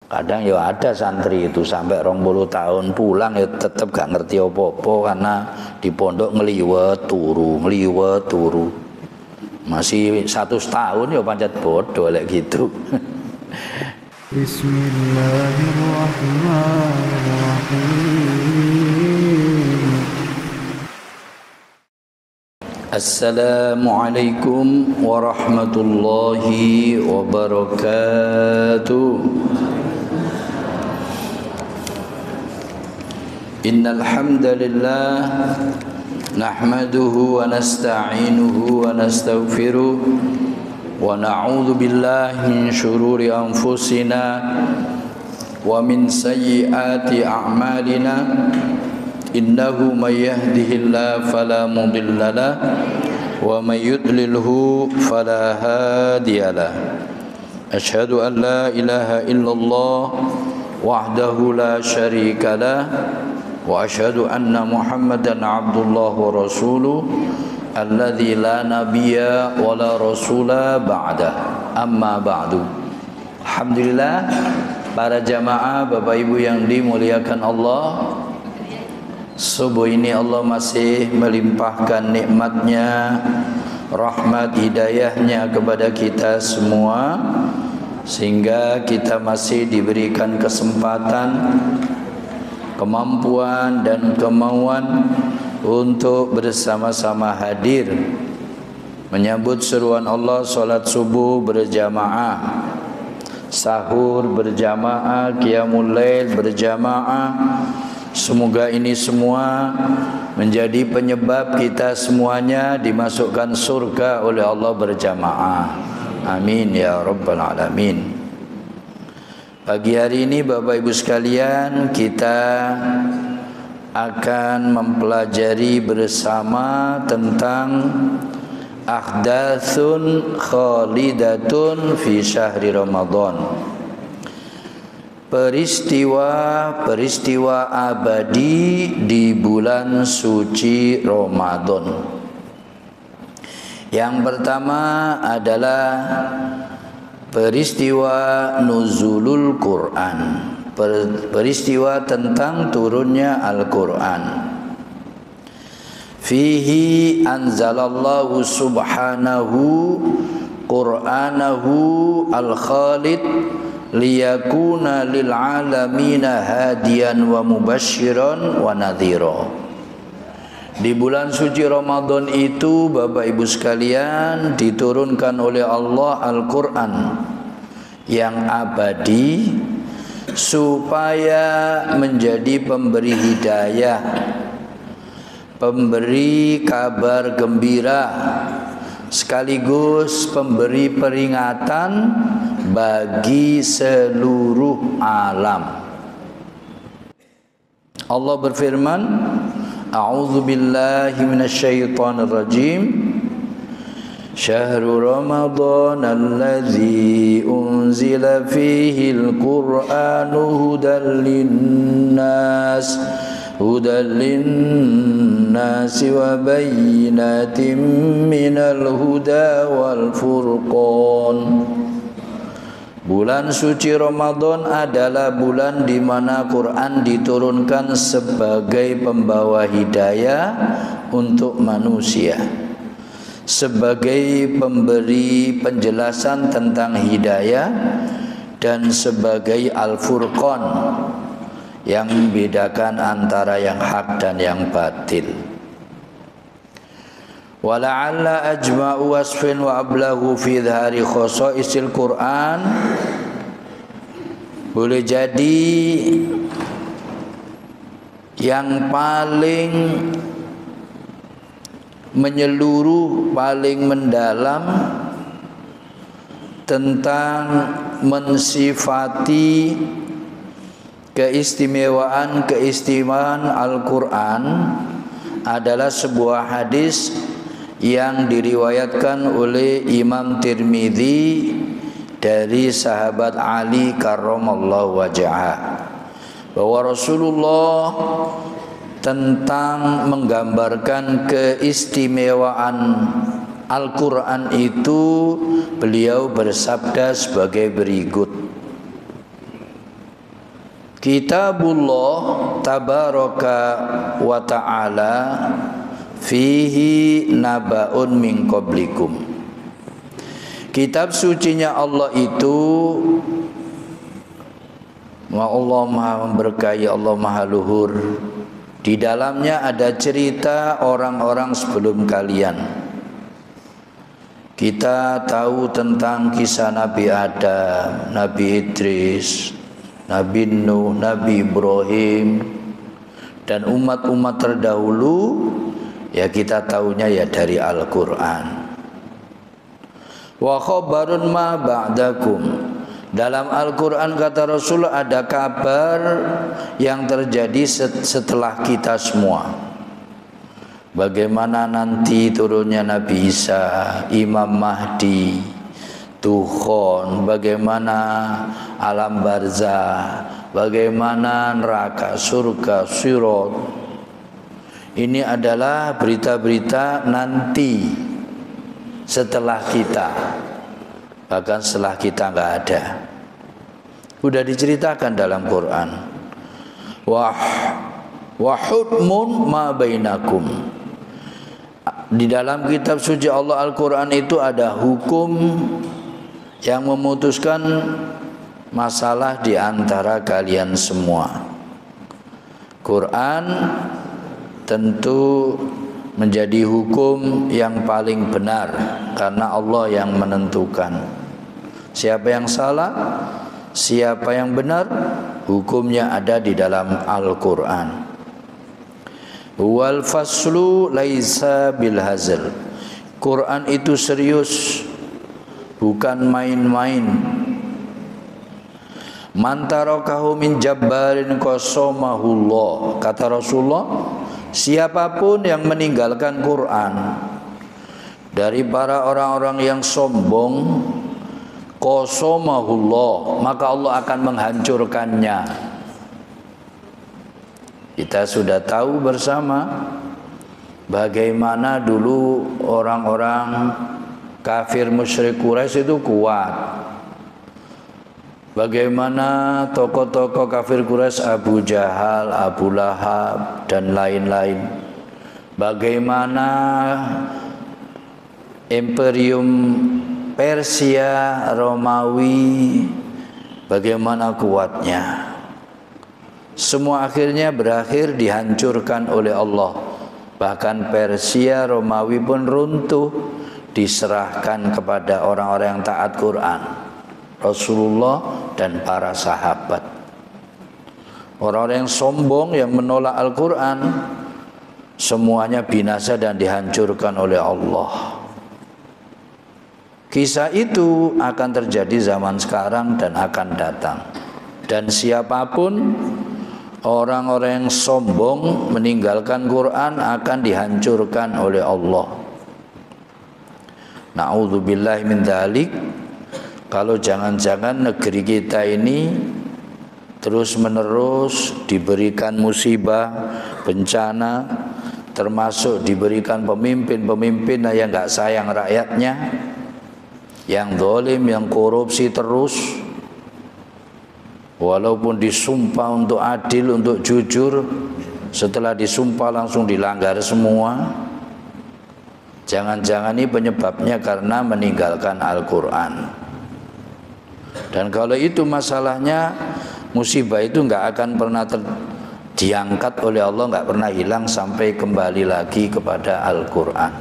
Kadang ya ada santri itu sampai 20 tahun pulang ya tetap gak ngerti apa-apa karena di pondok ngeliwet turu. Masih 1 tahun ya pancet bodoh lek gitu. Bismillahirrahmanirrahim. Assalamualaikum warahmatullahi wabarakatuh. Innal hamdalillah nahmaduhu wa nasta'inuhu wa nastaghfiruh wa na'udzu billahi min shururi anfusina wa min sayyiati a'malina innahu may yahdihillahu fala mudilla lahu wa may yudlilhu fala hadiyalah. Asyhadu an la ilaha illallah wahdahu la syarika lah wa asyhadu anna Muhammadan abdullah wa rasuluh alladzi la nabiyya wa la rasula ba'da. Amma ba'du. Alhamdulillah, para jamaah Bapak Ibu yang dimuliakan Allah, subuh ini Allah masih melimpahkan nikmatnya, rahmat hidayahnya kepada kita semua, sehingga kita masih diberikan kesempatan, kemampuan dan kemauan untuk bersama-sama hadir menyambut seruan Allah, salat subuh berjamaah, sahur berjamaah, qiyamul lail berjamaah. Semoga ini semua menjadi penyebab kita semuanya dimasukkan surga oleh Allah berjamaah. Amin ya rabbal alamin. Pagi hari ini Bapak Ibu sekalian, kita akan mempelajari bersama tentang ahdatsun khalidatun fi syahri Ramadan. Peristiwa-peristiwa abadi di bulan suci Ramadan. Yang pertama adalah peristiwa nuzulul Quran, peristiwa tentang turunnya Al-Quran. Fihi anzalallahu subhanahu Qur'anahu al-khalid liyakuna lil alamina hadiyan wa mubasyiran wa nadhira. Di bulan suci Ramadan itu Bapak Ibu sekalian diturunkan oleh Allah Al-Quran yang abadi supaya menjadi pemberi hidayah, pemberi kabar gembira, sekaligus pemberi peringatan bagi seluruh alam. Allah berfirman, A'udzu billahi minasyaitonir rajim. Syahrul Ramadan alladzi unzila fihi al-Qur'anu hudan lin-nas wa bayyinatin minal huda wal furqan. Bulan suci Ramadan adalah bulan di mana Quran diturunkan sebagai pembawa hidayah untuk manusia, sebagai pemberi penjelasan tentang hidayah, dan sebagai Al-Furqan yang membedakan antara yang hak dan yang batil. Wala'alla ajma'u wasfin wa ablaghu fi dhari khosaisil Quran. Boleh jadi yang paling menyeluruh, paling mendalam tentang mensifati keistimewaan Al-Quran adalah sebuah hadis yang diriwayatkan oleh Imam Tirmidzi dari sahabat Ali karramallahu wajhah, bahwa Rasulullah tentang menggambarkan keistimewaan Al-Quran itu, beliau bersabda sebagai berikut. Kitabullah tabaraka wa ta'ala fihi naba'un min qablikum. Kitab sucinya Allah itu, Allah Maha memberkahi, Allah Maha luhur. Di dalamnya ada cerita orang-orang sebelum kalian. Kita tahu tentang kisah Nabi Adam, Nabi Idris, Nabi Nuh, Nabi Ibrahim, dan umat-umat terdahulu. Ya kita tahunya ya dari Al-Quran. Wa khabarun ma ba'dakum. Dalam Al-Quran kata Rasul ada kabar yang terjadi setelah kita semua. Bagaimana nanti turunnya Nabi Isa, Imam Mahdi, Tuhan, bagaimana alam barzah, bagaimana neraka, surga, sirat. Ini adalah berita-berita nanti setelah kita. Bahkan setelah kita nggak ada, udah diceritakan dalam Quran. Wa hukmun ma bainakum. Di dalam kitab suci Allah Al-Quran itu ada hukum yang memutuskan masalah di antara kalian semua. Quran tentu menjadi hukum yang paling benar karena Allah yang menentukan. Siapa yang salah, siapa yang benar, hukumnya ada di dalam Al-Quran. Wal faslu laisa bil hazl. Quran itu serius, bukan main-main. Man tarakahu min jabbarin qasamahullah. Kata Rasulullah, siapapun yang meninggalkan Quran dari para orang-orang yang sombong, qasamahullah, maka Allah akan menghancurkannya. Kita sudah tahu bersama bagaimana dulu orang-orang kafir musyrik Quraisy itu kuat. Bagaimana tokoh-tokoh kafir Quraisy, Abu Jahal, Abu Lahab, dan lain-lain. Bagaimana imperium Persia, Romawi, bagaimana kuatnya. Semua akhirnya berakhir dihancurkan oleh Allah. Bahkan Persia, Romawi pun runtuh, diserahkan kepada orang-orang yang taat Quran, Rasulullah dan para sahabat. Orang-orang yang sombong yang menolak Al-Quran, semuanya binasa dan dihancurkan oleh Allah. Kisah itu akan terjadi zaman sekarang dan akan datang. Dan siapapun orang-orang yang sombong meninggalkan Quran akan dihancurkan oleh Allah. Na'udzubillahi min dzalik. Kalau jangan-jangan negeri kita ini terus-menerus diberikan musibah, bencana, termasuk diberikan pemimpin-pemimpin yang nggak sayang rakyatnya, yang zalim, yang korupsi terus, walaupun disumpah untuk adil, untuk jujur, setelah disumpah langsung dilanggar semua. Jangan-jangan ini penyebabnya karena meninggalkan Al-Quran. Dan kalau itu masalahnya, musibah itu nggak akan pernah diangkat oleh Allah, nggak pernah hilang sampai kembali lagi kepada Al-Quran.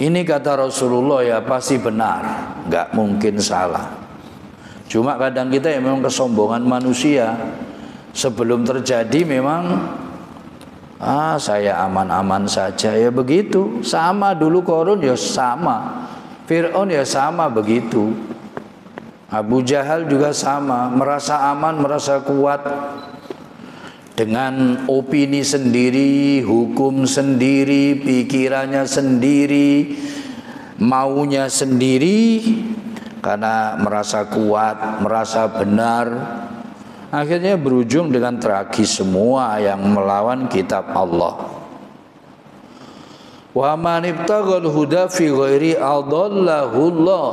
Ini kata Rasulullah ya pasti benar, nggak mungkin salah. Cuma kadang kita ya memang kesombongan manusia. Sebelum terjadi memang saya aman-aman saja, ya begitu. Sama dulu Qarun ya sama, Fir'aun ya sama begitu. Abu Jahal juga sama, merasa aman, merasa kuat dengan opini sendiri, hukum sendiri, pikirannya sendiri, maunya sendiri, karena merasa kuat, merasa benar. Akhirnya berujung dengan tragis semua yang melawan kitab Allah. Wa man ibtaghal huda fi ghairi adallahu Allah.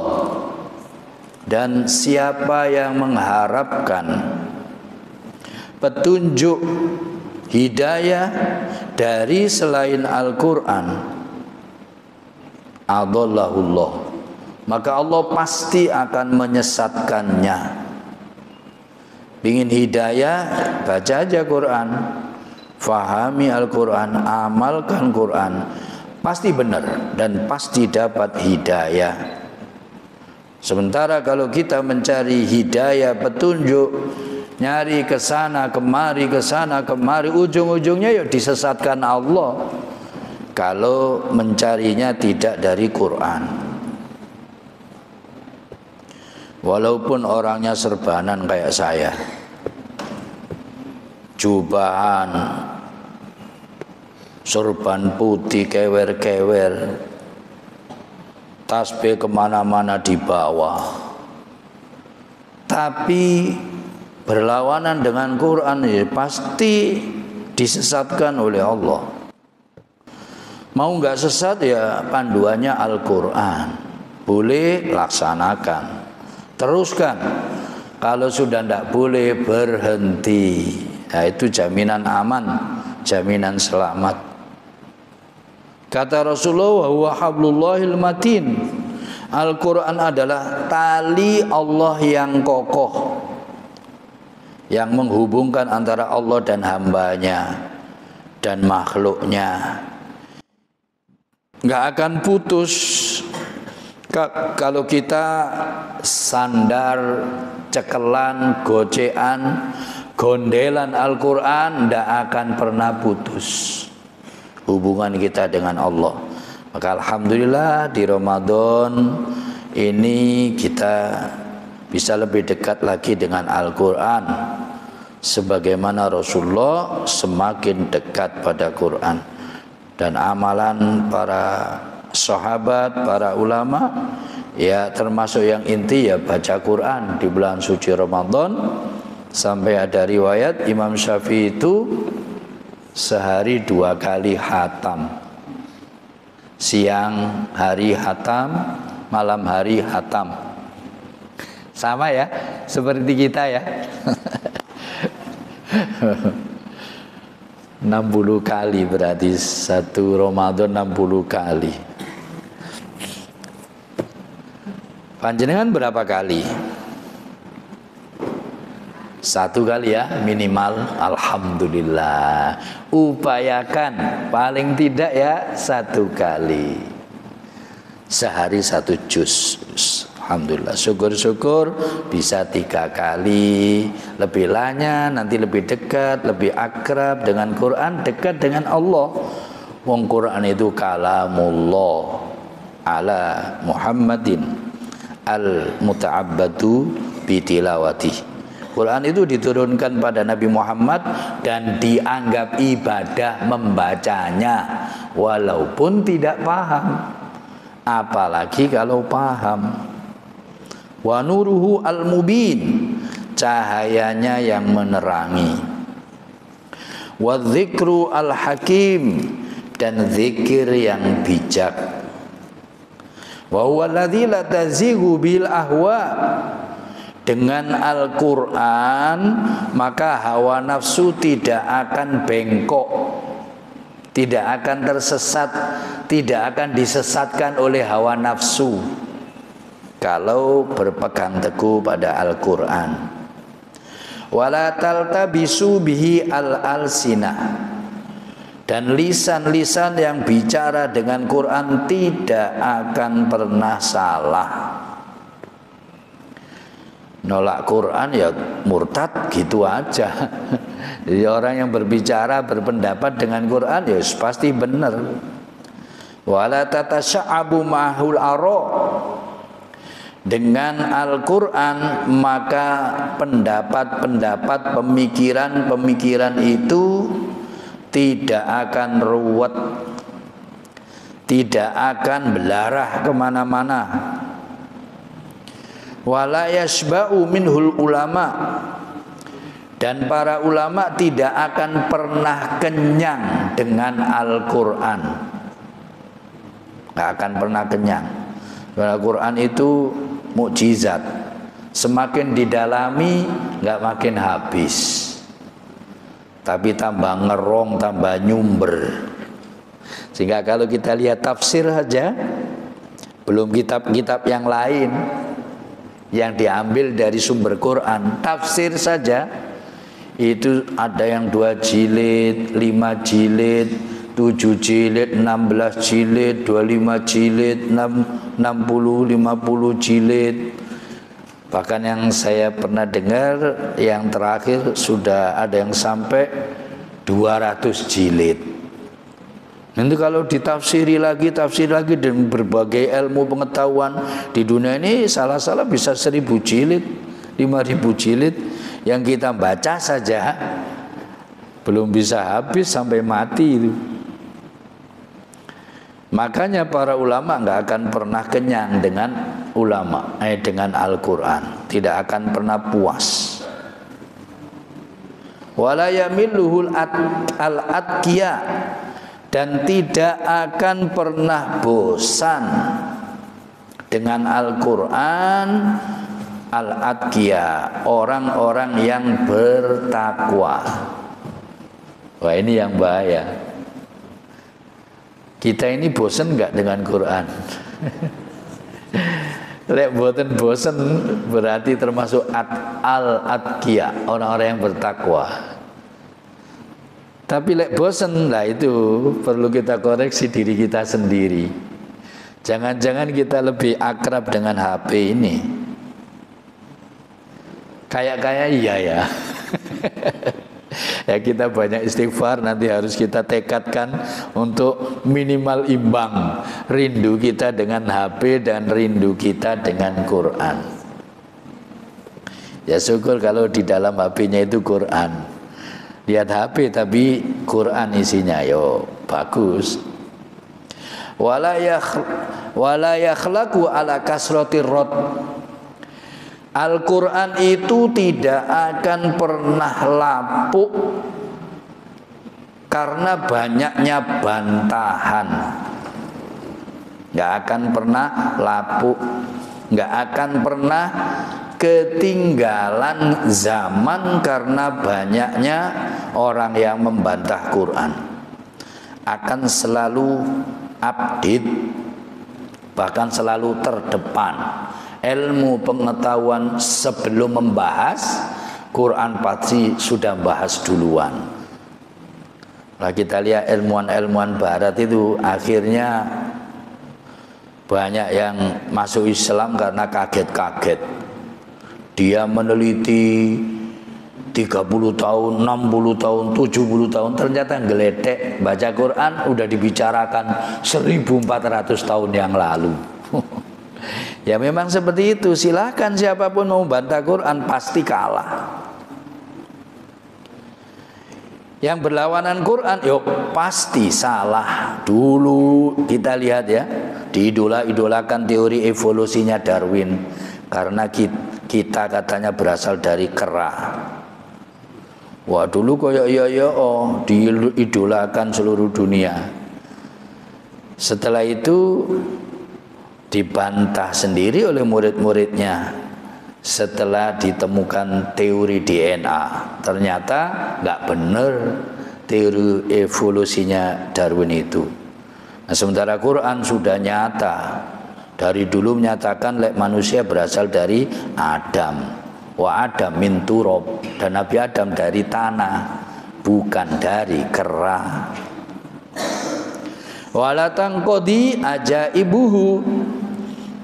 Dan siapa yang mengharapkan petunjuk hidayah dari selain Al-Quran, adallahullah, maka Allah pasti akan menyesatkannya. Ingin hidayah, baca aja Quran, fahami Al-Quran, amalkan Quran, pasti benar dan pasti dapat hidayah. Sementara kalau kita mencari hidayah, petunjuk, nyari ke sana kemari, ujung-ujungnya ya disesatkan Allah kalau mencarinya tidak dari Quran. Walaupun orangnya serbanan kayak saya, jubahan, sorban putih, kewer-kewer, tasbih kemana-mana dibawa, tapi berlawanan dengan Quran, ya pasti disesatkan oleh Allah. Mau nggak sesat ya panduannya Al-Quran, boleh laksanakan, teruskan. Kalau sudah tidak boleh, berhenti. Nah, itu jaminan aman, jaminan selamat. Kata Rasulullah, huwa hablullahil matin. Al-Quran adalah tali Allah yang kokoh, yang menghubungkan antara Allah dan hambanya dan makhluknya. Nggak akan putus. Kalau kita sandar, cekelan, gocean, gondelan Al-Quran, nggak akan pernah putus hubungan kita dengan Allah. Maka alhamdulillah di Ramadan ini kita bisa lebih dekat lagi dengan Al-Quran, sebagaimana Rasulullah semakin dekat pada Quran. Dan amalan para sahabat, para ulama, ya termasuk yang inti ya baca Quran di bulan suci Ramadan. Sampai ada riwayat Imam Syafi'i itu sehari 2 kali hatam. Siang hari hatam, malam hari hatam. Sama ya, seperti kita ya. 60 kali berarti satu Ramadan 60 kali. Panjenengan berapa kali? 1 kali ya minimal. Alhamdulillah. Upayakan paling tidak ya 1 kali. Sehari 1 juz. Alhamdulillah. Syukur-syukur bisa 3 kali. Lebih lanya, nanti lebih dekat, lebih akrab dengan Quran, dekat dengan Allah. Wong Quran itu kalamullah ala Muhammadin al-muta'abbadu bitilawati. Quran itu diturunkan pada Nabi Muhammad dan dianggap ibadah membacanya walaupun tidak paham, apalagi kalau paham. Wa nuruhu al-mubin, cahayanya yang menerangi. Wa dzikru al-hakim, dan zikir yang bijak. Wa huwa alladzi la tazighu bil ahwa. Dengan Al-Quran maka hawa nafsu tidak akan bengkok, tidak akan tersesat, tidak akan disesatkan oleh hawa nafsu kalau berpegang teguh pada Al-Quran. Wala taltabisu bihi al-alsinah, dan lisan-lisan yang bicara dengan Quran tidak akan pernah salah. Nolak Quran ya murtad gitu aja. Jadi orang yang berbicara, berpendapat dengan Quran ya pasti benar. Wala tatasya'abu mahul aro. Dengan Al-Quran maka pendapat-pendapat, pemikiran-pemikiran itu tidak akan ruwet, tidak akan belarah kemana-mana. Wala yashba'u minhul ulama, dan para ulama tidak akan pernah kenyang dengan Al-Quran, nggak akan pernah kenyang. Al-Quran itu mukjizat, Semakin didalami nggak makin habis, tapi tambah ngerong, tambah nyumber. Sehingga kalau kita lihat tafsir saja, belum kitab-kitab yang lain yang diambil dari sumber Quran, tafsir saja itu ada yang 2 jilid, 5 jilid, 7 jilid, 16 jilid, 25 jilid, 60, 50 jilid. Bahkan yang saya pernah dengar yang terakhir sudah ada yang sampai 200 jilid. Nanti kalau ditafsiri lagi, tafsir lagi dengan berbagai ilmu pengetahuan di dunia ini, salah-salah bisa 1000 jilid, 5000 jilid. Yang kita baca saja belum bisa habis sampai mati itu. Makanya para ulama nggak akan pernah kenyang dengan dengan Al-Quran, tidak akan pernah puas. Wala yamilluhul al-atqiya, dan tidak akan pernah bosan dengan Al-Quran al-atqiya, orang-orang yang bertakwa. Wah, ini yang bahaya. Kita ini bosan nggak dengan Quran? Lek boten bosan berarti termasuk al-atqiya, orang-orang yang bertakwa. Tapi lek bosan, lah itu perlu kita koreksi diri kita sendiri. Jangan-jangan kita lebih akrab dengan HP ini. Kayak iya ya. Ya, kita banyak istighfar, nanti harus kita tekadkan untuk minimal imbang rindu kita dengan HP dan rindu kita dengan Quran. Ya syukur kalau di dalam HP-nya itu Quran. Lihat HP tapi Quran isinya, yo bagus. Wala yakhlaqu ala kasratir rad. Al-Quran itu tidak akan pernah lapuk karena banyaknya bantahan. Nggak akan pernah lapuk, nggak akan pernah ketinggalan zaman karena banyaknya orang yang membantah Quran. Akan selalu update, bahkan selalu terdepan. Ilmu pengetahuan sebelum membahas Quran pasti sudah bahas duluan. Nah, kita lihat ilmuwan-ilmuwan barat itu akhirnya banyak yang masuk Islam karena kaget-kaget. Dia meneliti 30 tahun, 60 tahun, 70 tahun, ternyata geletek baca Quran udah dibicarakan 1400 tahun yang lalu. Ya memang seperti itu. Silahkan siapapun mau bantah Quran pasti kalah. Yang berlawanan Quran yuk pasti salah. Dulu kita lihat ya, diidola-idolakan teori evolusinya Darwin karena kita katanya berasal dari kera. Wah, dulu koyo diidolakan seluruh dunia. Setelah itu dibantah sendiri oleh murid-muridnya setelah ditemukan teori DNA. Ternyata nggak benar teori evolusinya Darwin itu. Nah, sementara Quran sudah nyata dari dulu menyatakan manusia berasal dari Adam. Wa Adam min turab, dan Nabi Adam dari tanah, bukan dari kera. Wala tangqadi ajaibuhu,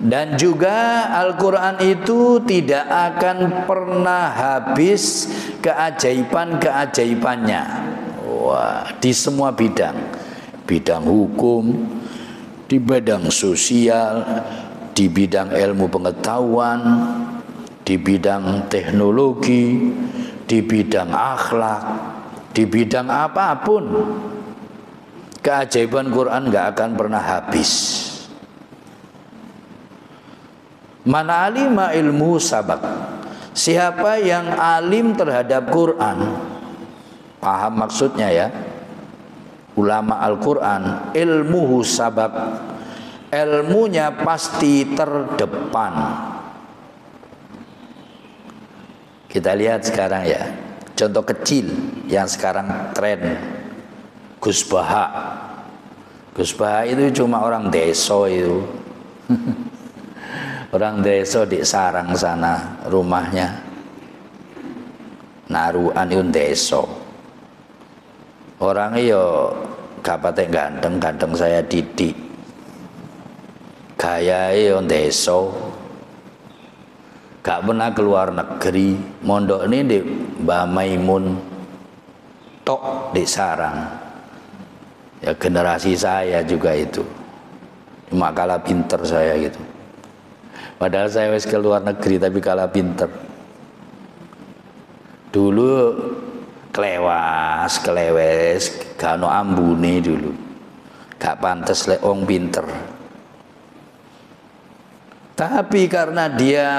dan juga Al-Quran itu tidak akan pernah habis keajaiban-keajaibannya. Wah, di semua bidang, bidang hukum, di bidang sosial, di bidang ilmu pengetahuan, di bidang teknologi, di bidang akhlak, di bidang apapun. Keajaiban Quran nggak akan pernah habis. Man alima ilmu sabak. Siapa yang alim terhadap Quran, paham maksudnya ya, ulama Al-Quran, ilmuhu sabak, ilmunya pasti terdepan. Kita lihat sekarang ya, contoh kecil yang sekarang tren, Gus Baha. Gus Baha itu cuma orang desa itu. Orang desa di sarang sana rumahnya. Naruan itu desa. Orangnya yo gak patek ganteng saya didik. Gaya yo desa. Gak pernah keluar negeri. Mondok ini di Mbah Maimun tok di sarang. Ya generasi saya juga itu. Cuma kalah pinter saya gitu. Padahal saya wis keluar negeri tapi kalah pinter. Dulu kelewes, gak ono ambune dulu. Gak pantes lek wong pinter. Tapi karena dia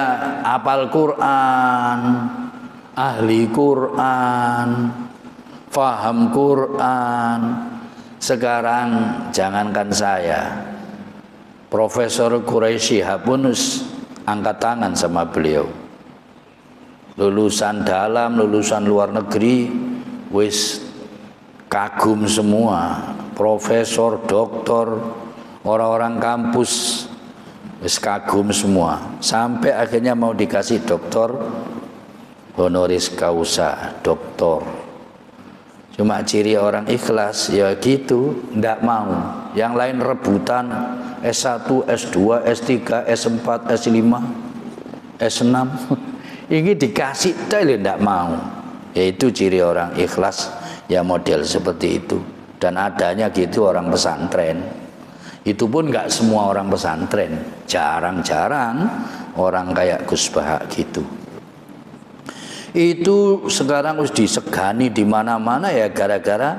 hafal Quran, ahli Quran, faham Quran, sekarang jangankan saya, Profesor Quraisy pun angkat tangan sama beliau. Lulusan dalam, lulusan luar negeri, wis kagum semua. Profesor, doktor, orang-orang kampus wis kagum semua. Sampai akhirnya mau dikasih doktor honoris causa, doktor. Cuma ciri orang ikhlas ya gitu, ndak mau. Yang lain rebutan S1, S2, S3, S4, S5, S6. Ini dikasih tapi ndak mau. Yaitu ciri orang ikhlas ya, model seperti itu. Dan adanya gitu orang pesantren. Itu pun nggak semua orang pesantren, jarang-jarang orang kayak Gus Baha gitu. Itu sekarang harus disegani di mana-mana ya gara-gara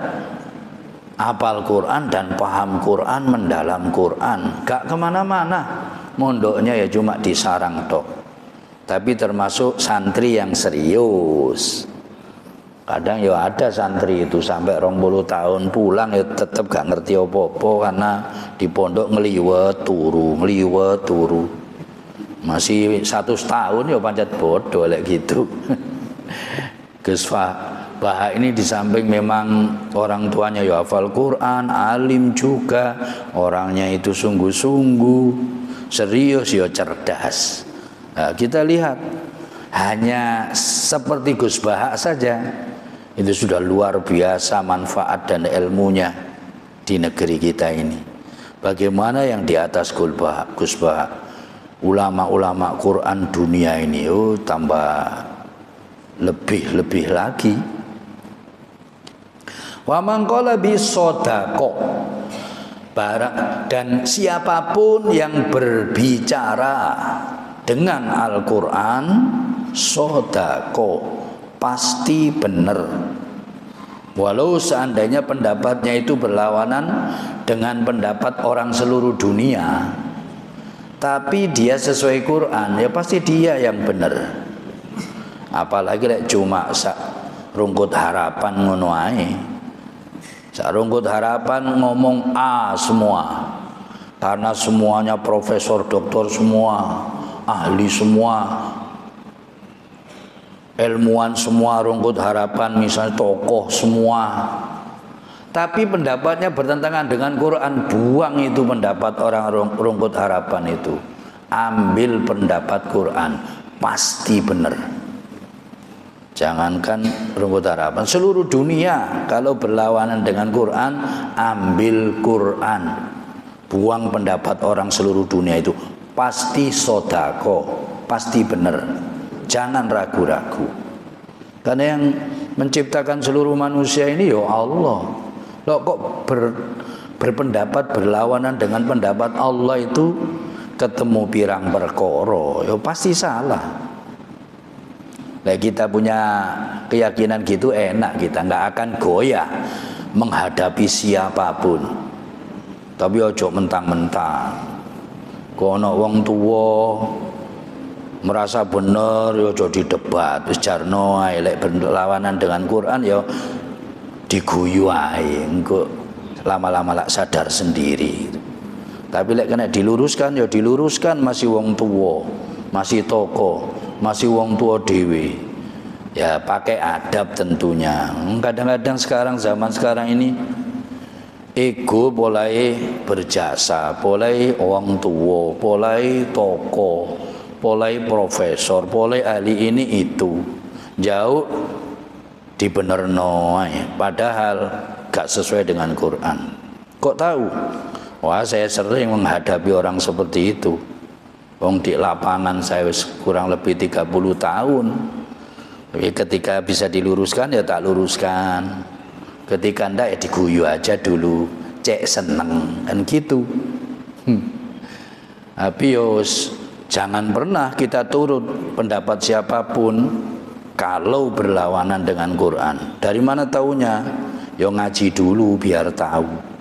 hafal Quran dan paham Quran, mendalam Quran. Gak kemana-mana, mondoknya ya cuma di sarang tok. Tapi termasuk santri yang serius. Kadang ya ada santri itu sampai 20 tahun pulang ya tetap gak ngerti apa-apa karena di pondok ngeliwet turu. Masih 100 tahun ya pancet bodoh kayak gitu. Gus Baha ini di samping memang orang tuanya ya hafal Quran, alim juga, orangnya itu sungguh-sungguh, serius ya cerdas. Nah, kita lihat hanya seperti Gus Baha saja itu sudah luar biasa manfaat dan ilmunya di negeri kita ini. Bagaimana yang di atas Gus Baha, ulama-ulama Quran dunia ini tambah lebih lagi. Wa man qala bi shadaqah, dan siapapun yang berbicara dengan Al-Quran shadaqah, pasti benar. Walau seandainya pendapatnya itu berlawanan dengan pendapat orang seluruh dunia, tapi dia sesuai Quran, ya pasti dia yang benar. Apalagi cuma rungkut harapan ngono ae. Rungkut harapan ngomong A semua, karena semuanya profesor, doktor semua, ahli semua, ilmuwan semua, rungkut harapan misalnya tokoh semua. Tapi pendapatnya bertentangan dengan Quran, buang itu pendapat orang rungkut harapan itu. Ambil pendapat Quran, pasti benar. Jangankan rungkut harapan, seluruh dunia kalau berlawanan dengan Quran, ambil Quran. Buang pendapat orang seluruh dunia itu, pasti sodako, pasti benar. Jangan ragu-ragu. Karena yang menciptakan seluruh manusia ini ya Allah. Loh kok berpendapat berlawanan dengan pendapat Allah itu ketemu pirang perkara, ya pasti salah. Nah, kita punya keyakinan gitu enak, kita nggak akan goyah menghadapi siapapun. Tapi ojo mentang-mentang. Kono wong tua merasa bener ya ojo didebat, wis jarno ae lek berlawanan dengan Quran ya diguyu ae, engko lama-lama lak sadar sendiri. Tapi lek kena diluruskan ya diluruskan, masih wong tua, masih toko, masih wong tua dhewe. Ya pakai adab tentunya. Kadang-kadang zaman sekarang ini ego mulai berjasa, mulai orang tua, mulai toko, mulai profesor, mulai ahli ini itu. Jauh dibenerno, padahal gak sesuai dengan Quran. Kok tahu? Wah, saya sering menghadapi orang seperti itu. Wong di lapangan saya kurang lebih 30 tahun. Tapi ketika bisa diluruskan ya tak luruskan. Ketika ndak ya diguyu aja dulu, cek seneng kan gitu. Tapi yos jangan pernah kita turut pendapat siapapun kalau berlawanan dengan Quran. Dari mana taunya? Yo ngaji dulu biar tahu.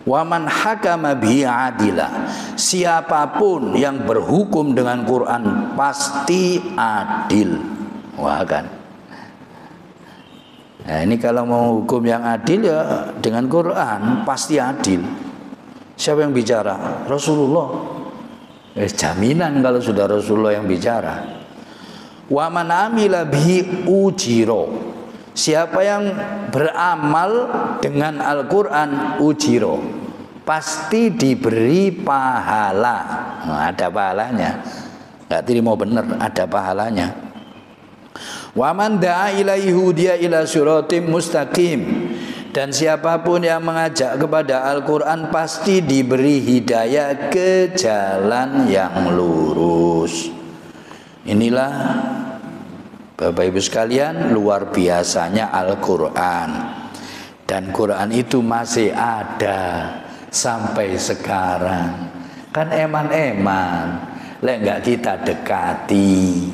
Waman hakama bi adila, siapapun yang berhukum dengan Quran pasti adil. Wah kan. Nah, ini kalau mau hukum yang adil ya dengan Quran pasti adil. Siapa yang bicara? Rasulullah. Jaminan kalau sudah Rasulullah yang bicara. Waman amila bihi ujiro, siapa yang beramal dengan Al-Quran ujiro, pasti diberi pahala. Nah, ada pahalanya. Nggak terima benar, ada pahalanya. Waman da'a ilaihi hudiya ila siratim mustaqim, dan siapapun yang mengajak kepada Al-Quran pasti diberi hidayah ke jalan yang lurus. Inilah Bapak Ibu sekalian, luar biasanya Al-Quran. Dan Quran itu masih ada sampai sekarang. Kan eman-eman, lek enggak kita dekati,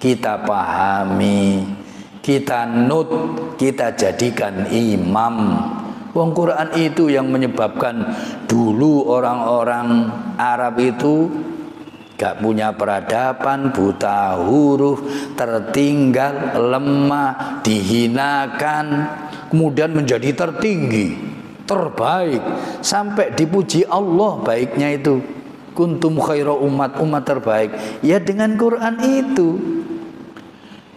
kita pahami, kita nut, kita jadikan imam. Wong Quran itu yang menyebabkan dulu orang-orang Arab itu gak punya peradaban, buta huruf, tertinggal, lemah, dihinakan, kemudian menjadi tertinggi, terbaik, sampai dipuji Allah baiknya itu. Kuntum khairu umat terbaik. Ya dengan Quran itu.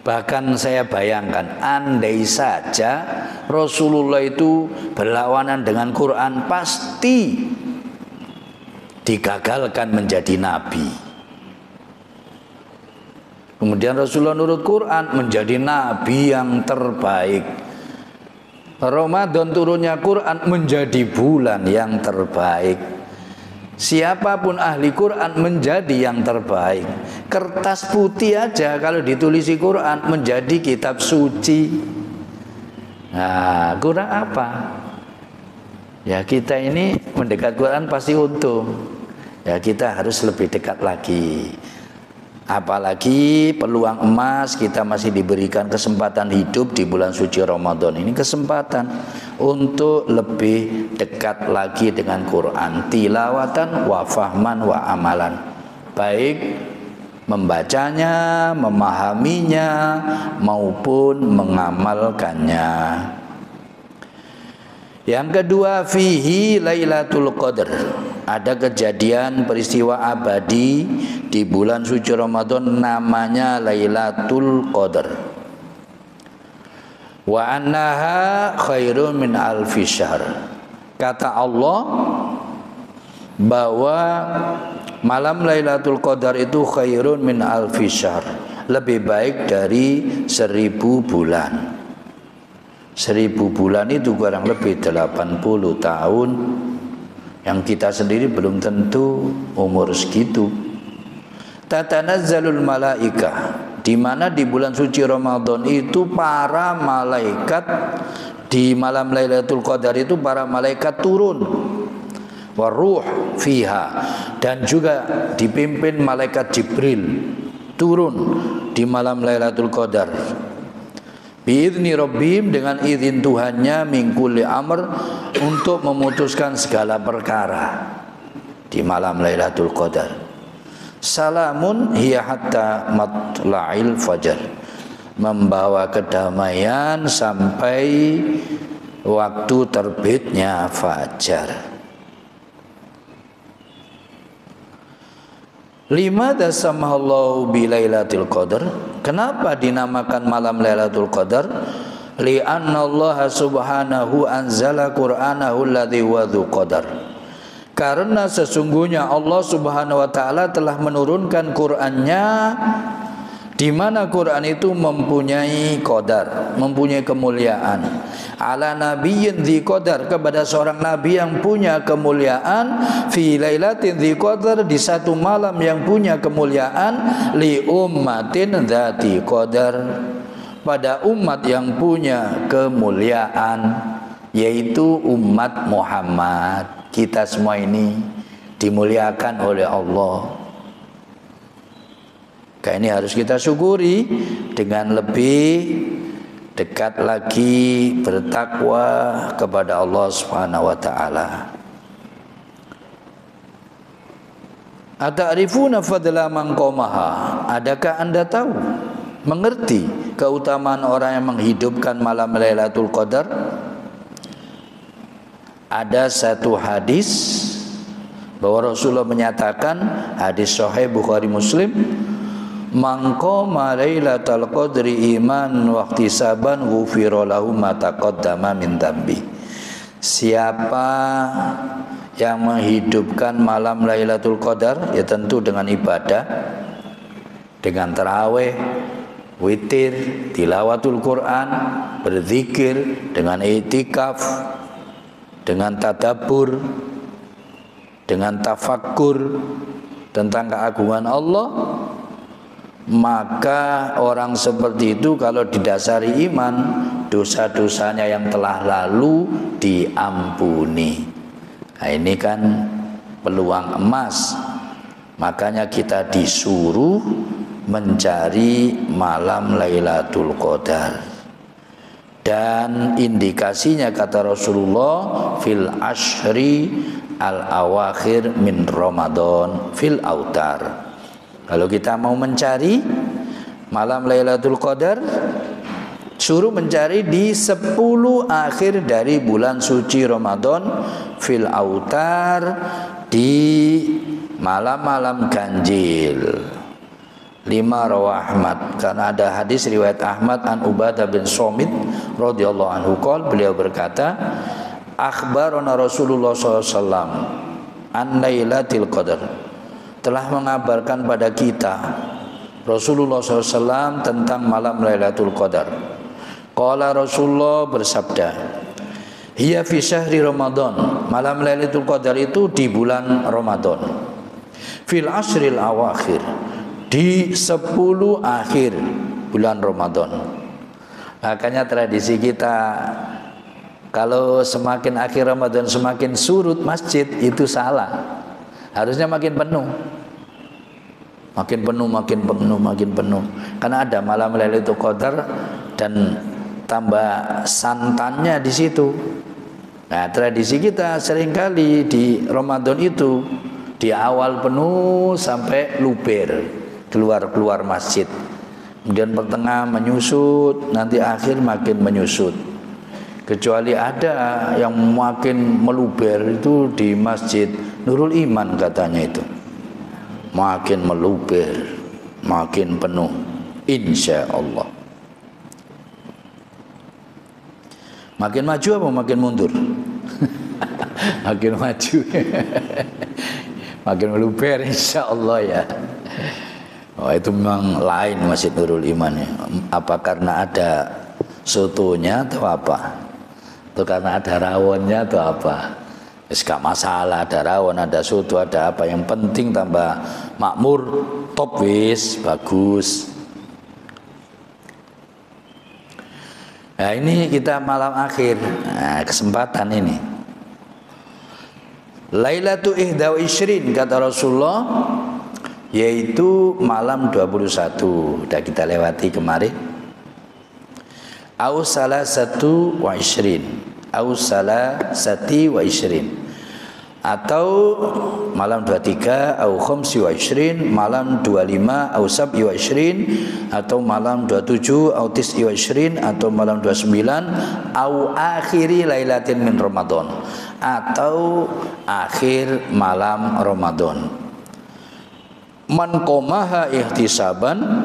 Bahkan saya bayangkan, andai saja Rasulullah itu berlawanan dengan Quran, pasti digagalkan menjadi nabi. Kemudian Rasulullah nurut Quran, menjadi nabi yang terbaik. Ramadan turunnya Quran, menjadi bulan yang terbaik. Siapapun ahli Quran menjadi yang terbaik. Kertas putih aja kalau ditulisi Quran menjadi kitab suci. Nah, kurang apa? Ya kita ini mendekat Quran pasti untung. Ya kita harus lebih dekat lagi. Apalagi peluang emas, kita masih diberikan kesempatan hidup di bulan suci Ramadan ini, kesempatan untuk lebih dekat lagi dengan Quran, tilawatan wa fahman wa amalan, baik membacanya, memahaminya maupun mengamalkannya. Yang kedua, fihi Lailatul Qadar. Ada kejadian peristiwa abadi di bulan suci Ramadan namanya Lailatul Qadar. Wa annaha khairun min alfi syahr. Kata Allah bahwa malam Lailatul Qadar itu khairun min alfi syahr, lebih baik dari 1000 bulan. 1000 bulan itu kurang lebih 80 tahun, yang kita sendiri belum tentu umur segitu. Tatanazzalul malaikah, di mana di bulan suci Ramadan itu para malaikat, di malam Lailatul Qadar itu para malaikat turun. Waruh fiha, dan juga dipimpin malaikat Jibril turun di malam Lailatul Qadar. Biizni Rabbihim, dengan izin Tuhannya, min kulli amr, untuk memutuskan segala perkara di malam Lailatul Qadar. Salamun hiya hatta matla'il fajar, membawa kedamaian sampai waktu terbitnya fajar. Limadza samahallahu bi Lailatul Qadar, Kenapa dinamakan malam Lailatul Qadar? Li'anna Allah subhanahu anzala Qur'anahu alladhi wa dhu qadar. Karena sesungguhnya Allah subhanahu wa ta'ala telah menurunkan Qur'annya, di mana Quran itu mempunyai qadar, mempunyai kemuliaan. Ala nabiyyin dzi qadar, kepada seorang nabi yang punya kemuliaan, fi lailatin dzi qadar, di satu malam yang punya kemuliaan, li ummatin dzati qadar, pada umat yang punya kemuliaan, yaitu umat Muhammad. Kita semua ini dimuliakan oleh Allah. Kayak ini harus kita syukuri dengan lebih dekat lagi bertakwa kepada Allah Subhanahu wa taala. Ata'rifuna fadla man qamaha? Adakah Anda tahu, mengerti keutamaan orang yang menghidupkan malam Lailatul Qadar? Ada satu hadis bahwa Rasulullah menyatakan, hadis sahih Bukhari Muslim, man qama lailatal qadri iman wa ihtisaban ghufira lahu ma taqaddama min dzambi. Siapa yang menghidupkan malam Lailatul Qadar, ya tentu dengan ibadah, dengan tarawih, witir, tilawatul Quran, berzikir, dengan i'tikaf, dengan tadabbur, dengan tafakkur tentang keagungan Allah, maka orang seperti itu kalau didasari iman, dosa-dosanya yang telah lalu diampuni. Nah, ini kan peluang emas. Makanya kita disuruh mencari malam Lailatul Qadar. Dan indikasinya kata Rasulullah, fil ashri al awakhir min Ramadan fil autar. Kalau kita mau mencari malam Lailatul Qadar, suruh mencari di 10 akhir dari bulan suci Ramadan, fil autar, di malam-malam ganjil. 5 rawah Ahmad, karena ada hadis riwayat Ahmad an Ubadah bin Somit radhiyallahu anhu qol, beliau berkata, akhbarana Rasulullah SAW an Lailatul Qadar, telah mengabarkan pada kita Rasulullah SAW tentang malam Lailatul Qadar. Qala Rasulullah bersabda, hiya fi syahri Ramadan, malam Lailatul Qadar itu di bulan Ramadan, fil ashril awakhir, di 10 akhir bulan Ramadan. Makanya tradisi kita, kalau semakin akhir Ramadan semakin surut masjid, itu salah. Harusnya makin penuh. Makin penuh, makin penuh, makin penuh. Karena ada malam Lailatul Qadar dan tambah santannya di situ. Nah, tradisi kita seringkali di Ramadan itu di awal penuh sampai luber, keluar masjid, kemudian pertengahan menyusut, nanti akhir makin menyusut. Kecuali ada yang makin meluber itu di Masjid Nurul Iman, katanya itu makin meluber, makin penuh, insya Allah. Makin maju apa makin mundur? Makin maju. Makin meluber insya Allah ya. Oh, itu memang lain Masjid Nurul Iman ya. Apa karena ada sotonya atau apa? Atau karena ada rawonnya atau apa? Gak masalah, ada rawon, ada soto, ada apa. Yang penting tambah makmur, top wis, bagus. Nah, ini kita malam akhir. Nah, kesempatan ini. Lailatul ihda wa ishrin, kata Rasulullah, yaitu malam 21. Sudah kita lewati kemarin. Au salasatu wa ishrin, au salasati wa ishrin, atau malam 23, au khamsi wa ishrin, malam 25, au sab'i wa ishrin, atau malam 27, au tis'i wa ishrin, atau malam 29, au akhiri lailatin min Ramadan, atau akhir malam Ramadan. Man qomaha ihtisaban,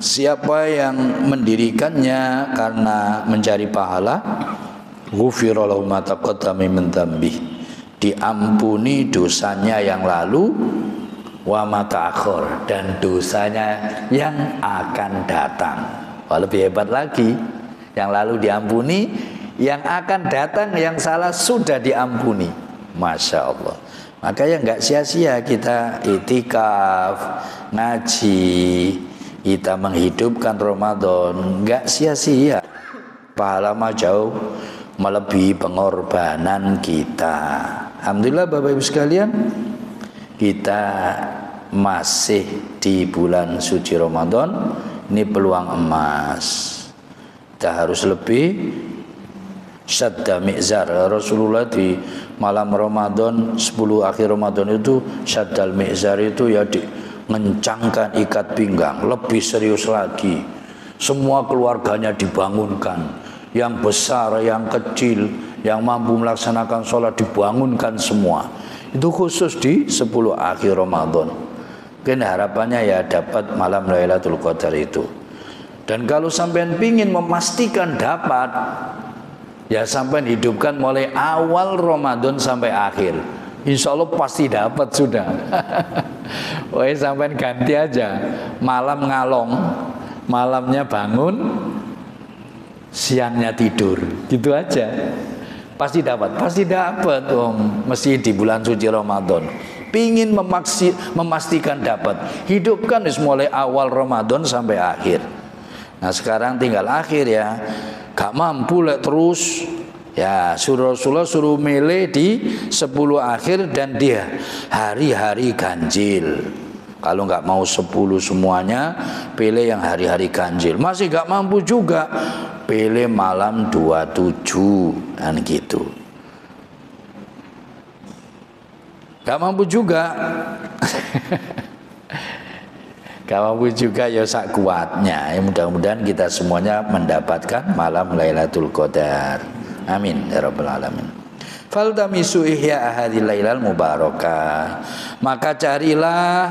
Siapa yang mendirikannya karena mencari pahala, ghufira lahu ma taqaddama min dzambi, diampuni dosanya yang lalu, wa ma ta'akhir, dan dosanya yang akan datang. Wah, lebih hebat lagi. Yang lalu diampuni, yang akan datang yang salah sudah diampuni. Masya Allah. Makanya nggak sia-sia kita itikaf, ngaji, kita menghidupkan Ramadan, nggak sia-sia. Pahala mah jauh melebihi pengorbanan kita. Alhamdulillah Bapak Ibu sekalian, kita masih di bulan suci Ramadan. Ini peluang emas. Kita harus lebih syadda mi'zar. Rasulullah di malam Ramadan 10 akhir Ramadan itu syaddal mi'zar itu ya mengencangkan ikat pinggang, lebih serius lagi. Semua keluarganya dibangunkan, yang besar, yang kecil, yang mampu melaksanakan sholat dibangunkan semua. Itu khusus di 10 akhir Ramadan. Mungkin harapannya ya dapat malam Lailatul Qadar itu. Dan kalau sampean pingin memastikan dapat, ya sampean hidupkan mulai awal Ramadan sampai akhir. Insya Allah pasti dapat sudah. Wah, sampean ganti aja. Malam ngalong, malamnya bangun, siangnya tidur, gitu aja. Pasti dapat, pasti dapat. Mesti di bulan suci Ramadan. Pingin memastikan dapat, hidupkan mulai awal Ramadan sampai akhir. Nah sekarang tinggal akhir ya. Gak mampu terus. Ya Rasulullah suruh milih di 10 akhir dan dia hari-hari ganjil. Kalau nggak mau 10 semuanya, pilih yang hari-hari ganjil. Masih nggak mampu juga, pilih malam 27 dan gitu. Nggak mampu juga, nggak mampu juga ya sak kuatnya. Ya, mudah-mudahan kita semuanya mendapatkan malam Lailatul Qadar. Amin ya rabbal alamin. Faltamisu ihya ahadil lailal mubarakah. Maka carilah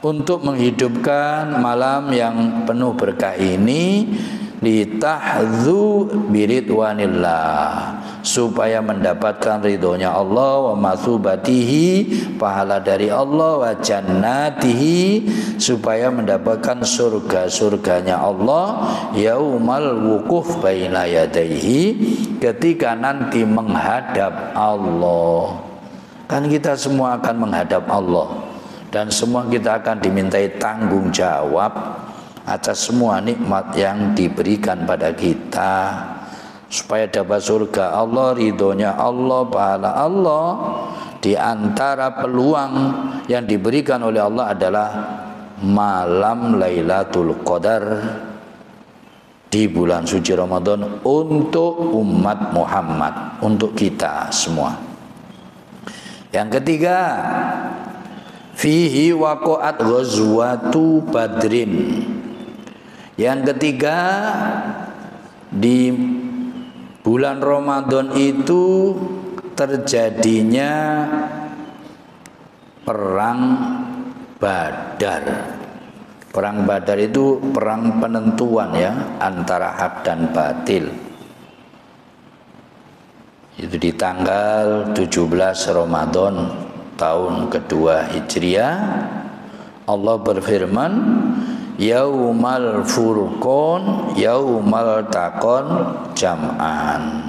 untuk menghidupkan malam yang penuh berkah ini, litahdzu biridwanillah, supaya mendapatkan ridhonya Allah, wa matsubatihi, pahala dari Allah, wa jannatihi, supaya mendapatkan surga-surganya Allah, yaumal wukuf baina yadaihi, ketika nanti menghadap Allah. Kan kita semua akan menghadap Allah, dan semua kita akan dimintai tanggung jawab atas semua nikmat yang diberikan pada kita, supaya dapat surga Allah, ridhonya Allah, pahala Allah. Di antara peluang yang diberikan oleh Allah adalah malam Lailatul Qadar di bulan suci Ramadan untuk umat Muhammad, untuk kita semua. Yang ketiga, fihi waqa'at ghazwatu Badrin. Yang ketiga, di bulan Ramadan itu terjadinya perang Badar. Perang Badar itu perang penentuan ya, antara hak dan batil. Itu di tanggal 17 Ramadan tahun kedua Hijriah. Allah berfirman, yaumal furqan yaumal taqon jam'an.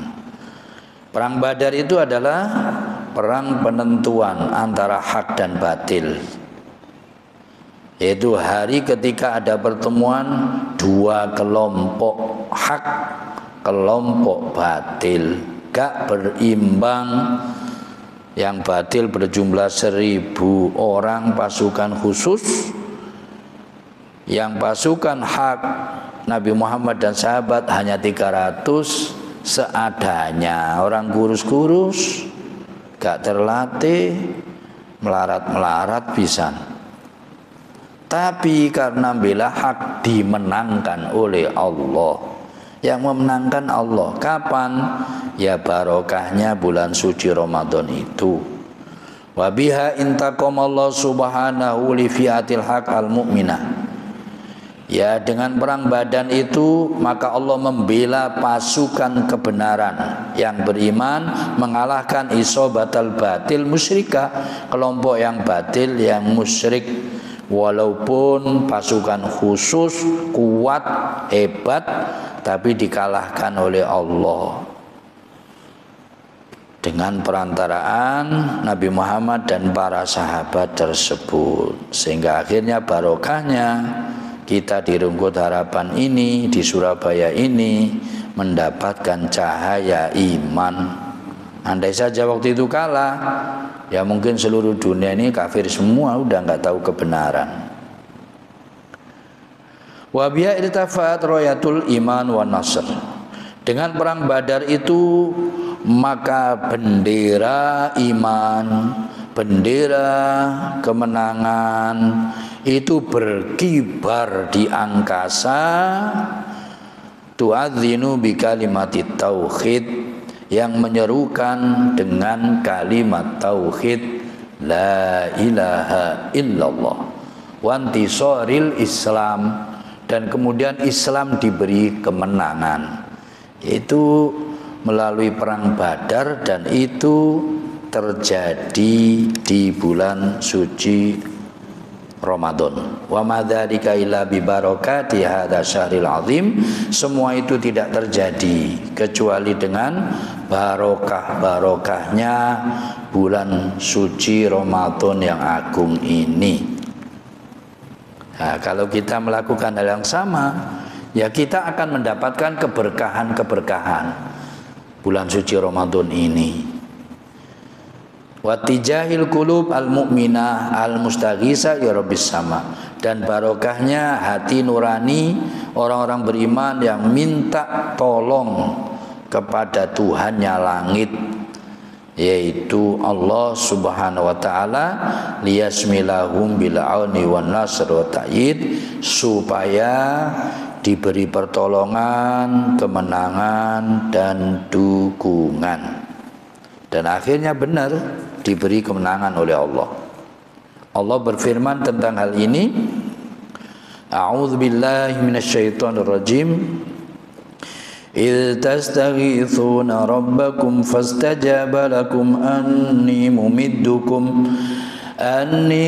Perang Badar itu adalah perang penentuan antara hak dan batil, yaitu hari ketika ada pertemuan dua kelompok hak, kelompok batil, gak berimbang. Yang batil berjumlah 1000 orang pasukan khusus, yang pasukan hak Nabi Muhammad dan sahabat hanya 300 seadanya. Orang kurus-kurus, gak terlatih, melarat-melarat pisan. Tapi karena bela hak dimenangkan oleh Allah. Yang memenangkan Allah kapan? Ya barokahnya bulan suci Ramadan itu. Wa biha intaqamallahu subhanahu li fi'atil haq al mu'minah. Ya, dengan perang Badar itu maka Allah membela pasukan kebenaran yang beriman, mengalahkan isobatal batil musyrika, kelompok yang batil yang musyrik. Walaupun pasukan khusus kuat hebat, tapi dikalahkan oleh Allah dengan perantaraan Nabi Muhammad dan para sahabat tersebut. Sehingga akhirnya barokahnya kita di Rungkut Harapan ini, di Surabaya ini mendapatkan cahaya iman. Andai saja waktu itu kalah, ya mungkin seluruh dunia ini kafir semua, udah nggak tahu kebenaran. Wa biya irtafa'at royatul iman wa nasr. Dengan perang Badar itu maka bendera iman, bendera kemenangan itu berkibar di angkasa, tu'adzinu bi kalimatit tauhid, yang menyerukan dengan kalimat tauhid la ilaha illallah, wantisoril Islam, dan kemudian Islam diberi kemenangan. Itu melalui perang Badar, dan itu terjadi di bulan suci Ramadan. Wa madzalika illa bi barakati hadzal syahril azim. Semua itu tidak terjadi kecuali dengan barokahnya bulan suci Ramadan yang agung ini. Nah, kalau kita melakukan hal yang sama, ya kita akan mendapatkan keberkahan-keberkahan bulan suci Ramadan ini. Watijahil qulub al-mu'minah al-mustaghisa ya rabbis sama, dan barokahnya hati nurani orang-orang beriman yang minta tolong kepada Tuhannya langit, yaitu Allah Subhanahu wa taala, liyasmilahum bil auni wan nasr wa ta'yid, supaya diberi pertolongan, kemenangan dan dukungan. Dan akhirnya benar diberi kemenangan oleh Allah. Allah berfirman tentang hal ini, A'udzubillahi minasyaitonir rajim. إذ تستغيثون ربكم فاستجاب لكم أني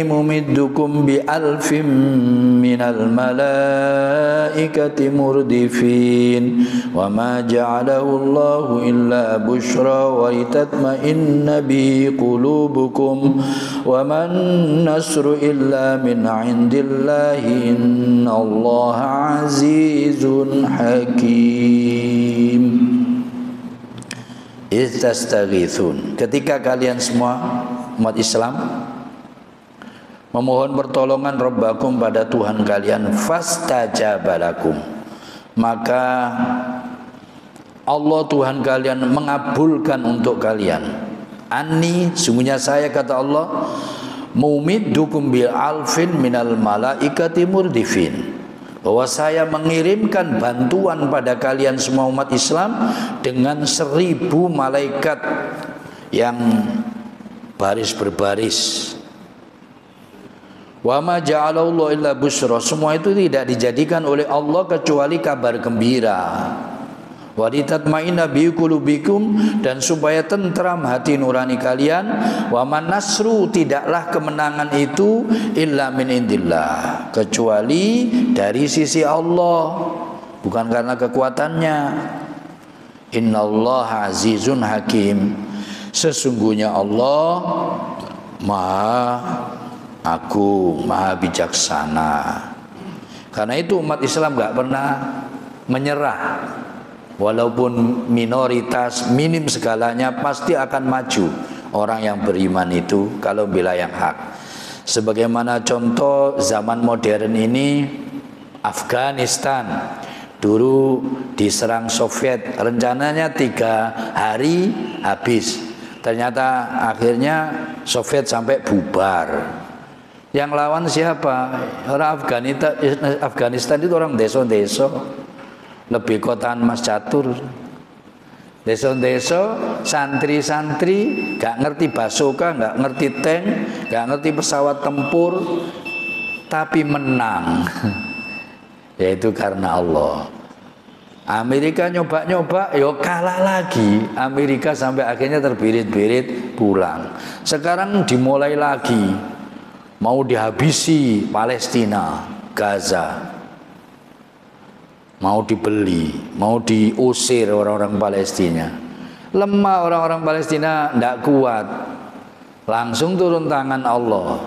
ممدكم بألف من الملائكة مردفين وما جعله الله إلا بشرى ولتطمئن به قلوبكم وما النصر إلا من عند الله إن الله عزيز حكيم. Istastaghithun, ketika kalian semua umat Islam memohon pertolongan Rabbakum pada Tuhan kalian, fastajabalakum, maka Allah Tuhan kalian mengabulkan untuk kalian. Anni, sungguhnya saya, kata Allah, mumiddukum bil alfin minal malaikati murdifin, bahwa saya mengirimkan bantuan pada kalian semua umat Islam dengan 1000 malaikat yang baris berbaris. Wa ma ja'alallahu illa busyra, semua itu tidak dijadikan oleh Allah kecuali kabar gembira. Wa litatma'inna bi qulubikum, dan supaya tentram hati nurani kalian. Wa man nasru, tidaklah kemenangan itu illa min indillah, kecuali dari sisi Allah, bukan karena kekuatannya. Innallaha azizun hakim, sesungguhnya Allah Maha Agung, Maha bijaksana. Karena itu umat Islam gak pernah menyerah. Walaupun minoritas, minim segalanya, pasti akan maju orang yang beriman itu kalau bela yang hak. Sebagaimana contoh zaman modern ini, Afghanistan dulu diserang Soviet, rencananya 3 hari habis. Ternyata akhirnya Soviet sampai bubar. Yang lawan siapa? Orang Afghanistan itu orang desa-desa, lebih kotaan Mas Catur. Desa-desa, santri-santri, gak ngerti basoka, gak ngerti tank, gak ngerti pesawat tempur, tapi menang. yaitu karena Allah. Amerika nyoba-nyoba, yo kalah lagi. Amerika sampai akhirnya terbirit-birit pulang. Sekarang dimulai lagi, mau dihabisi Palestina, Gaza, mau dibeli, mau diusir orang-orang Palestina. Lemah orang-orang Palestina, tidak kuat. Langsung turun tangan Allah.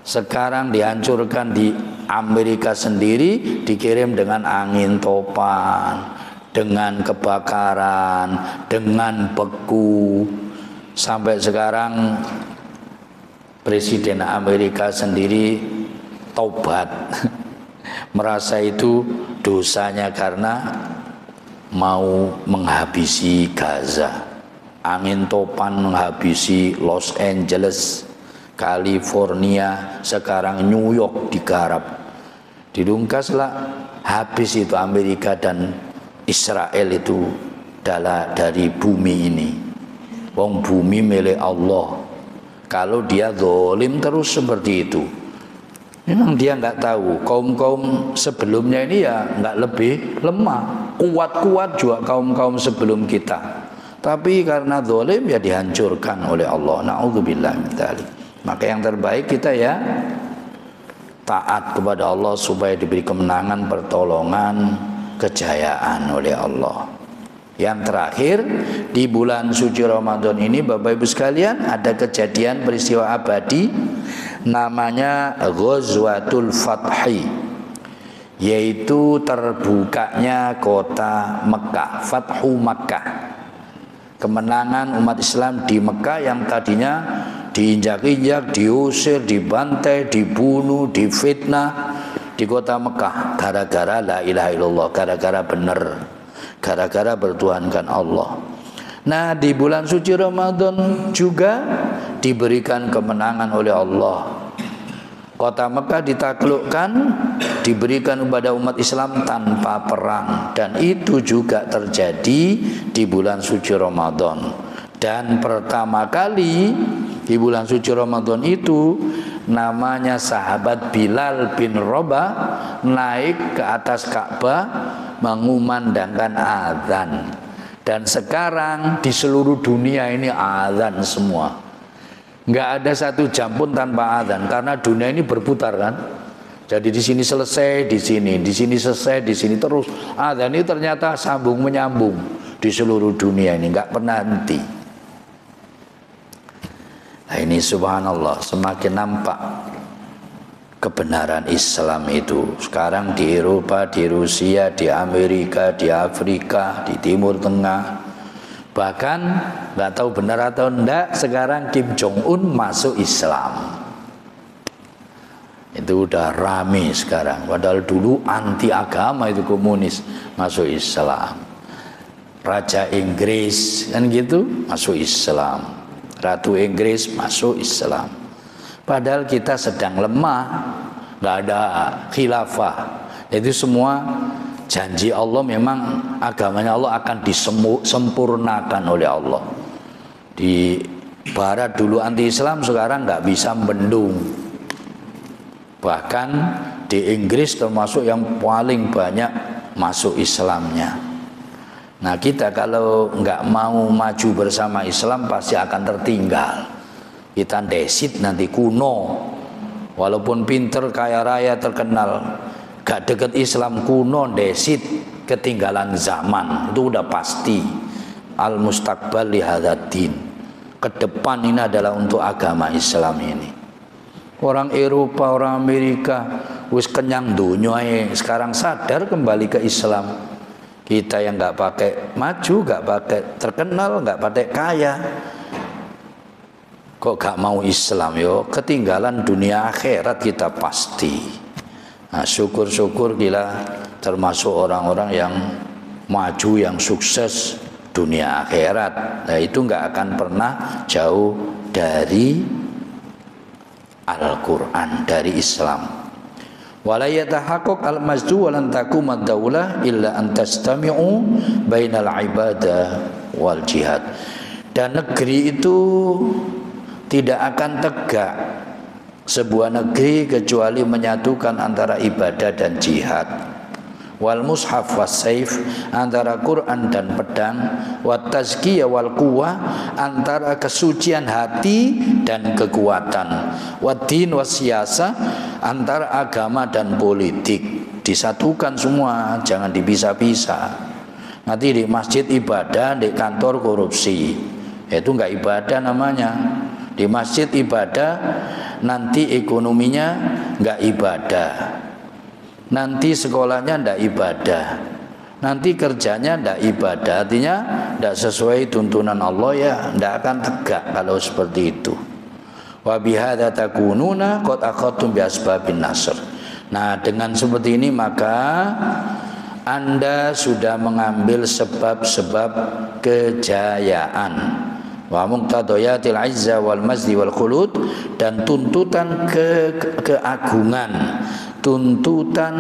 Sekarang dihancurkan di Amerika sendiri, dikirim dengan angin topan, dengan kebakaran, dengan beku. Sampai sekarang Presiden Amerika sendiri tobat. Merasa itu dosanya karena mau menghabisi Gaza. Angin topan menghabisi Los Angeles, California, sekarang New York digarap. Didungkaslah, habis itu Amerika dan Israel itu dari bumi ini. Wong bumi milik Allah. Kalau dia zalim terus seperti itu, memang dia nggak tahu kaum-kaum sebelumnya ini ya nggak lebih lemah, kuat-kuat juga kaum-kaum sebelum kita. Tapi karena zalim ya dihancurkan oleh Allah. Na'udzubillah min dzalik. Maka yang terbaik kita ya taat kepada Allah supaya diberi kemenangan, pertolongan, kejayaan oleh Allah. Yang terakhir, di bulan suci Ramadan ini Bapak Ibu sekalian ada kejadian peristiwa abadi namanya Ghazwatul Fathi, yaitu terbukanya kota Mekah, Fathu Makkah. Kemenangan umat Islam di Mekah yang tadinya diinjak-injak, diusir, dibantai, dibunuh, difitnah di kota Mekah gara-gara la ilaha illallah, gara-gara benar, gara-gara bertuhankan Allah. Nah, di bulan suci Ramadan juga diberikan kemenangan oleh Allah. Kota Mekah ditaklukkan, diberikan kepada umat Islam tanpa perang, dan itu juga terjadi di bulan suci Ramadan. Dan pertama kali di bulan suci Ramadan itu namanya sahabat Bilal bin Rabah naik ke atas Ka'bah mengumandangkan azan. Dan sekarang di seluruh dunia ini azan semua. Nggak ada satu jam pun tanpa azan, karena dunia ini berputar kan. Jadi di sini selesai, di sini selesai, di sini terus. Azan ini ternyata sambung menyambung di seluruh dunia ini, nggak pernah henti. Nah ini subhanallah, semakin nampak kebenaran Islam itu. Sekarang di Eropa, di Rusia, di Amerika, di Afrika, di Timur Tengah, bahkan nggak tahu benar atau enggak, sekarang Kim Jong Un masuk Islam. Itu udah rame sekarang. Padahal dulu anti agama, itu komunis, masuk Islam. Raja Inggris kan gitu masuk Islam. Ratu Inggris masuk Islam. Padahal kita sedang lemah, nggak ada khilafah. Itu semua janji Allah, memang agamanya Allah akan disempurnakan oleh Allah. Di Barat dulu anti Islam, sekarang nggak bisa membendung. Bahkan di Inggris termasuk yang paling banyak masuk Islamnya. Nah kita kalau nggak mau maju bersama Islam pasti akan tertinggal. Kita desit nanti, kuno. Walaupun pinter, kaya raya, terkenal, gak deket Islam, kuno, desit, ketinggalan zaman. Itu udah pasti. Al-mustaqbal li hadzal-din. Ke depan ini adalah untuk agama Islam ini. Orang Eropa, orang Amerika wis kenyang dunia, sekarang sadar kembali ke Islam. Kita yang nggak pakai maju, nggak pakai terkenal, nggak pakai kaya, kok gak mau Islam, yo ketinggalan dunia akhirat kita pasti. Nah, syukur-syukur kita termasuk orang-orang yang maju, yang sukses dunia akhirat. Nah itu nggak akan pernah jauh dari Al-Quran, dari Islam. Wala yatahaqqaq al-majdu wa lan taqum ad-daulah illa an tastami'u bainal ibadah wal jihad. Dan negeri itu tidak akan tegak, sebuah negeri kecuali menyatukan antara ibadah dan jihad. Wal mushaf was saif, antara Quran dan pedang. Wat tazkiyah wal quwwah, antara kesucian hati dan kekuatan. Wad din was siyasah, antara agama dan politik. Disatukan semua, jangan dipisah-pisah. Nanti di masjid ibadah, di kantor korupsi, itu enggak ibadah namanya. Di masjid ibadah, nanti ekonominya enggak ibadah. Nanti sekolahnya ndak ibadah, nanti kerjanya ndak ibadah, artinya ndak sesuai tuntunan Allah, ya ndak akan tegak kalau seperti itu. Wa bihadza takununa qad akhadtum bi asbabin nasr. Nah, dengan seperti ini maka Anda sudah mengambil sebab-sebab kejayaan. Wa muqtadayatil izza wal mazdi wal khulud, dan tuntutan keagungan, tuntutan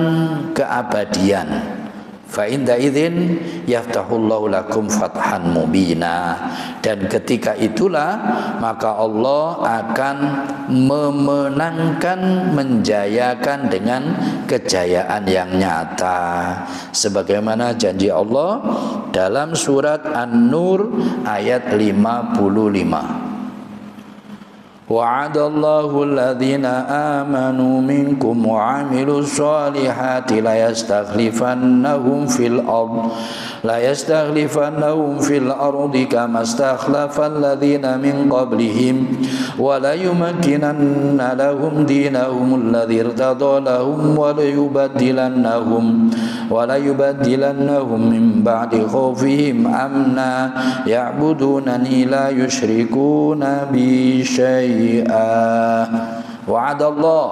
keabadian. Fa inda idzin yaftahullahu lakum fathan mubina, dan ketika itulah maka Allah akan memenangkan, menjayakan dengan kejayaan yang nyata, sebagaimana janji Allah dalam surat An-Nur ayat 55. Wa'adallahu alladhina amanu minkum wa 'amilus solihati la yastakhlifannahum fil ardi kama stakhlafal ladzina min qablihim wa la yumakkinanna lahum dinahum alladzi irtada lahum wa la yubaddilannahum min ba'di khawfihim amna ya'budunani la yusyrikuna bi syai'. Wa'adallah,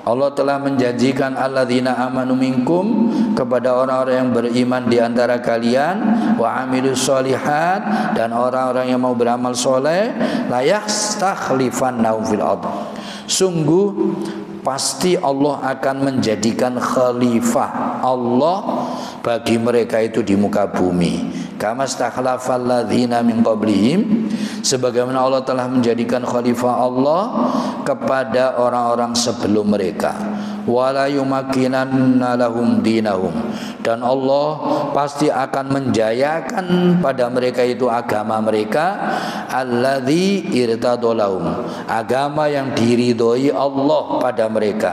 Allah telah menjanjikan alladzina amanu minkum, kepada orang-orang yang beriman di antara kalian, wa amilus solihat, dan orang-orang yang mau beramal soleh, la yastakhlifannahum fil ardh, sungguh pasti Allah akan menjadikan khalifah Allah bagi mereka itu di muka bumi. Kama stakhlafal ladzina min qablihim, sebagaimana Allah telah menjadikan khalifah Allah kepada orang-orang sebelum mereka. Wala yumakkinanna lahum dinahum, dan Allah pasti akan menjayakan pada mereka itu agama mereka, alladzi irtadolahum, agama yang diridhoi Allah pada mereka.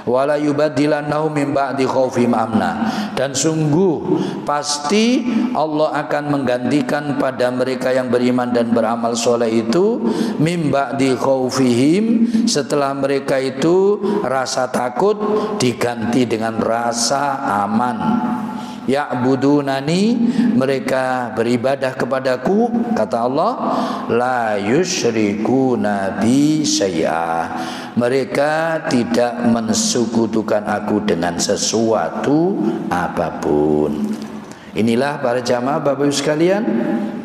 Wala yubaddilannahum min ba'di khaufihim amna, dan sungguh pasti Allah akan menggantikan pada mereka yang beriman dan beramal soleh itu min ba'di khaufihim, setelah mereka itu rasa takut diganti dengan rasa aman. Ya'budunani, mereka beribadah kepadaku, kata Allah, la yusyrikuna bi syai'a, mereka tidak mensekutukan aku dengan sesuatu apapun. Inilah para jamaah Bapak Ibu sekalian,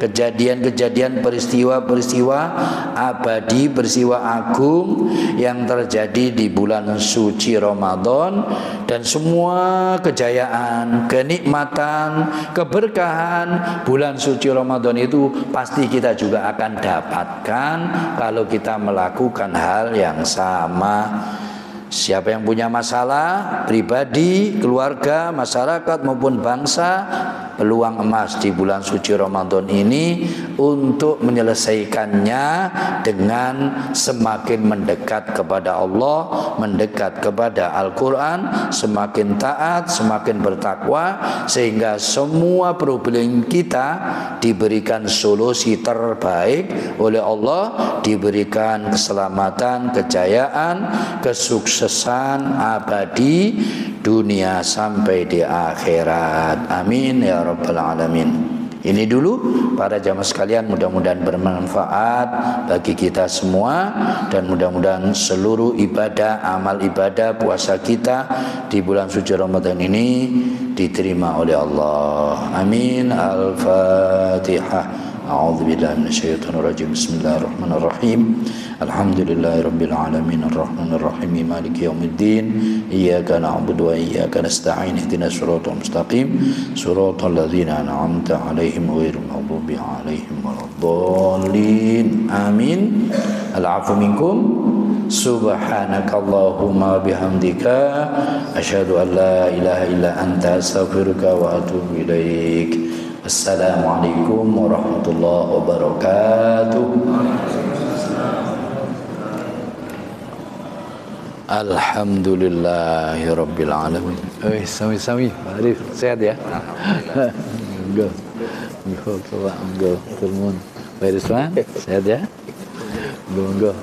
kejadian-kejadian, peristiwa-peristiwa abadi, peristiwa agung yang terjadi di bulan suci Ramadan, dan semua kejayaan, kenikmatan, keberkahan bulan suci Ramadan itu pasti kita juga akan dapatkan kalau kita melakukan hal yang sama. Siapa yang punya masalah pribadi, keluarga, masyarakat maupun bangsa, peluang emas di bulan suci Ramadan ini untuk menyelesaikannya dengan semakin mendekat kepada Allah, mendekat kepada Al-Quran, semakin taat, semakin bertakwa, sehingga semua problem kita diberikan solusi terbaik oleh Allah, diberikan keselamatan, kejayaan, kesuksesan abadi dunia sampai di akhirat. Amin ya rabbal alamin. Ini dulu para jamaah sekalian, mudah-mudahan bermanfaat bagi kita semua, dan mudah-mudahan seluruh ibadah, amal ibadah, puasa kita di bulan suci Ramadan ini diterima oleh Allah. Amin. Al-Fatihah. A'udzubillahi minasyaitonirrajim. Bismillahirrahmanirrahim. Alhamdulillahirabbil alamin arrahmanir rahim maliki yaumiddin. Iyyaka na'budu wa iyyaka nasta'in. Ihdinas siratal mustaqim. Siratal ladzina an'amta 'alaihim ghairil maghdubi 'alaihim waladdallin. Amin. Al-'afwu minkum Subhanakallahumma bihamdika asyhadu an la ilaha illa anta astaghfiruka wa atubu ilaik. Assalamualaikum warahmatullahi wabarakatuh. Alhamdulillahirabbil alamin. Sami-sami. Arif, sehat ya? Alhamdulillah. Go. Turun. Baik, sehat ya? Go.